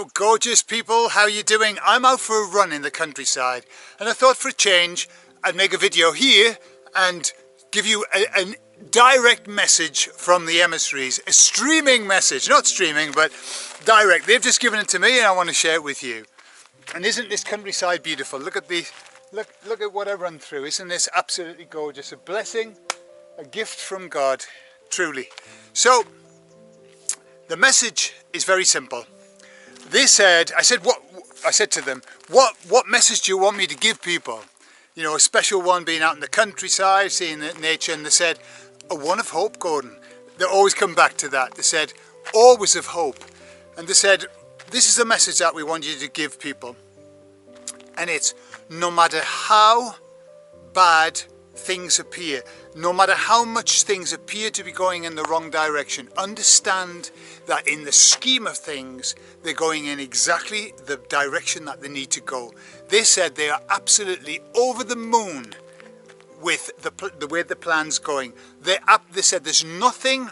Hello gorgeous people, how you doing? I'm out for a run in the countryside and I thought for a change I'd make a video here and give you a direct message from the emissaries, a streaming message, not streaming but direct. They've just given it to me and I want to share it with you. And isn't this countryside beautiful? Look at look at what I run through. Isn't this absolutely gorgeous? A blessing, a gift from God, truly. So the message is very simple. They said, I said to them, what message do you want me to give people? You know, a special one being out in the countryside, seeing the nature, and they said, a one of hope, Gordon. They always come back to that. They said, always of hope. And they said, this is the message that we want you to give people. And it's, no matter how bad things appear, no matter how much things appear to be going in the wrong direction, understand that in the scheme of things, they're going in exactly the direction that they need to go. They said they are absolutely over the moon with the way the plan's going. They said there's nothing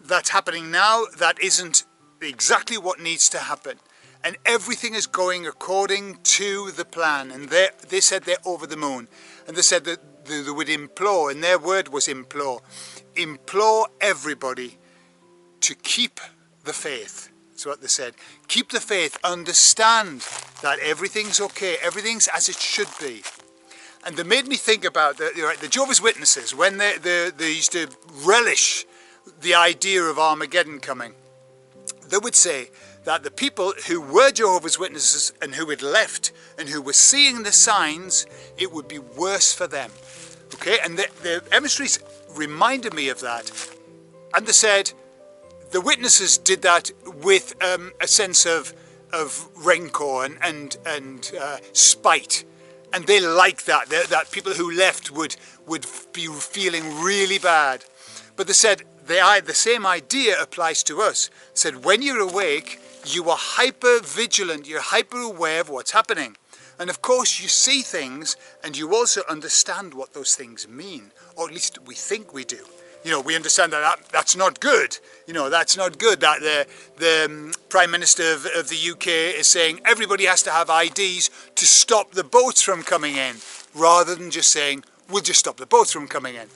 that's happening now that isn't exactly what needs to happen. And everything is going according to the plan. And they said they're over the moon. And they said that they would implore, and their word was implore. Implore everybody to keep the faith. That's what they said. Keep the faith. Understand that everything's okay. Everything's as it should be. And they made me think about the Jehovah's Witnesses, when they used to relish the idea of Armageddon coming. They would say that the people who were Jehovah's Witnesses and who had left and who were seeing the signs, it would be worse for them. Okay, and the emissaries reminded me of that. And they said the witnesses did that with a sense of rancor and spite. And they liked that, that people who left would be feeling really bad. But they said the same idea applies to us. They said when you're awake, you are hyper vigilant, you're hyper aware of what's happening. And of course you see things and you also understand what those things mean, or at least we think we do. You know, we understand that that's not good. You know, that's not good that the Prime Minister of the UK is saying everybody has to have IDs to stop the boats from coming in, rather than just saying, we'll just stop the boats from coming in.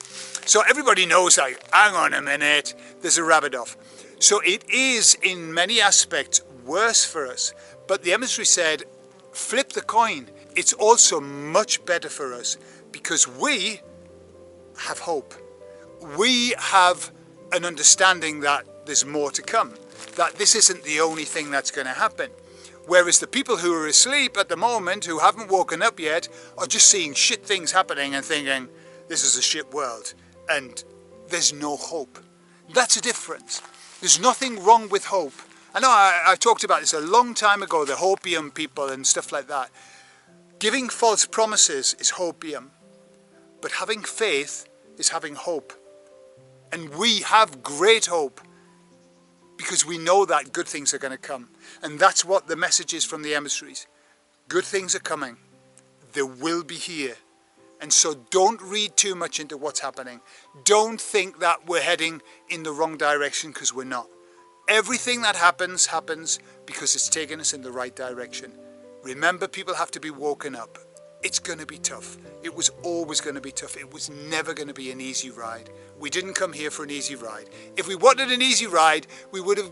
So everybody knows, like, hang on a minute, there's a rabbit off. So it is in many aspects worse for us. But the emissary said, flip the coin. It's also much better for us because we have hope. We have an understanding that there's more to come, that this isn't the only thing that's going to happen. Whereas the people who are asleep at the moment, who haven't woken up yet, are just seeing shit things happening and thinking, this is a shit world and there's no hope. That's a difference. There's nothing wrong with hope. I know I talked about this a long time ago, the hopium people and stuff like that. Giving false promises is hopium, but having faith is having hope. And we have great hope because we know that good things are going to come. And that's what the message is from the emissaries. Good things are coming. They will be here. And so don't read too much into what's happening. Don't think that we're heading in the wrong direction, because we're not. Everything that happens because it's taken us in the right direction. Remember, people have to be woken up. It's going to be tough. It was always going to be tough. It was never going to be an easy ride. We didn't come here for an easy ride. If we wanted an easy ride, we would have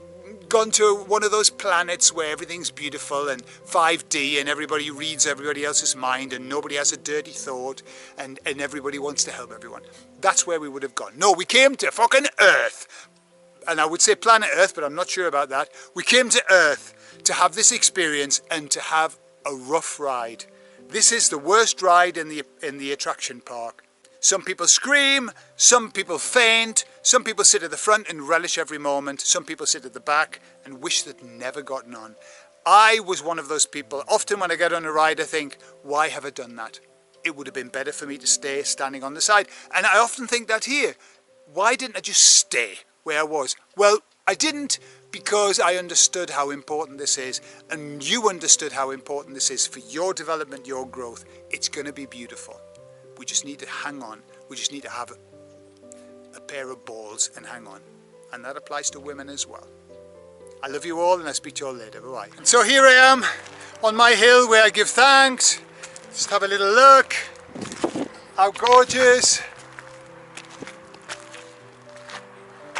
gone to one of those planets where everything's beautiful and 5D and everybody reads everybody else's mind and nobody has a dirty thought and everybody wants to help everyone. That's where we would have gone. No, we came to fucking Earth. And I would say planet Earth, but I'm not sure about that. We came to Earth to have this experience and to have a rough ride. This is the worst ride in the attraction park. Some people scream, some people faint, some people sit at the front and relish every moment, some people sit at the back and wish they'd never gotten on. I was one of those people. Often when I get on a ride I think, why have I done that? It would have been better for me to stay standing on the side. And I often think that here. Why didn't I just stay where I was? Well, I didn't, because I understood how important this is, and you understood how important this is for your development, your growth. It's going to be beautiful. We just need to hang on. We just need to have a pair of balls and hang on. And that applies to women as well. I love you all, and I'll speak to you all later. Bye-bye. And so here I am on my hill where I give thanks. Just have a little look. How gorgeous.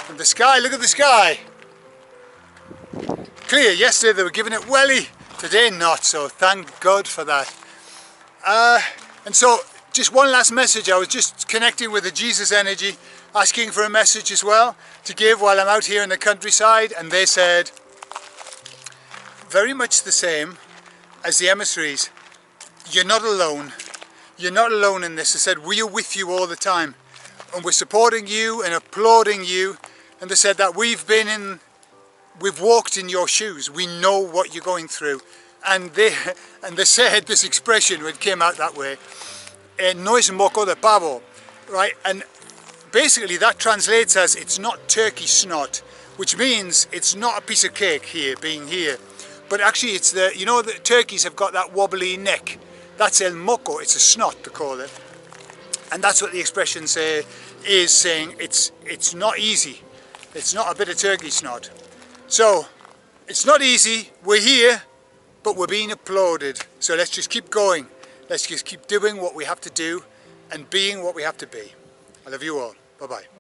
And the sky, look at the sky. Clear. Yesterday they were giving it welly, today not, so thank God for that. And so just one last message. I was just connecting with the Jesus Energy, asking for a message as well to give while I'm out here in the countryside, and they said very much the same as the emissaries. You're not alone. You're not alone in this. They said we are with you all the time, and we're supporting you and applauding you. And they said that we've walked in your shoes. We know what you're going through. And they said this expression when it came out that way, no es moco de pavo, right? And basically that translates as it's not turkey snot, which means it's not a piece of cake here, being here. But actually it's the, you know, the turkeys have got that wobbly neck. That's el moco, it's a snot to call it. And that's what the expression is saying, it's not easy. It's not a bit of turkey snot. So, it's not easy, we're here, but we're being applauded. So let's just keep going. Let's just keep doing what we have to do and being what we have to be. I love you all. Bye-bye.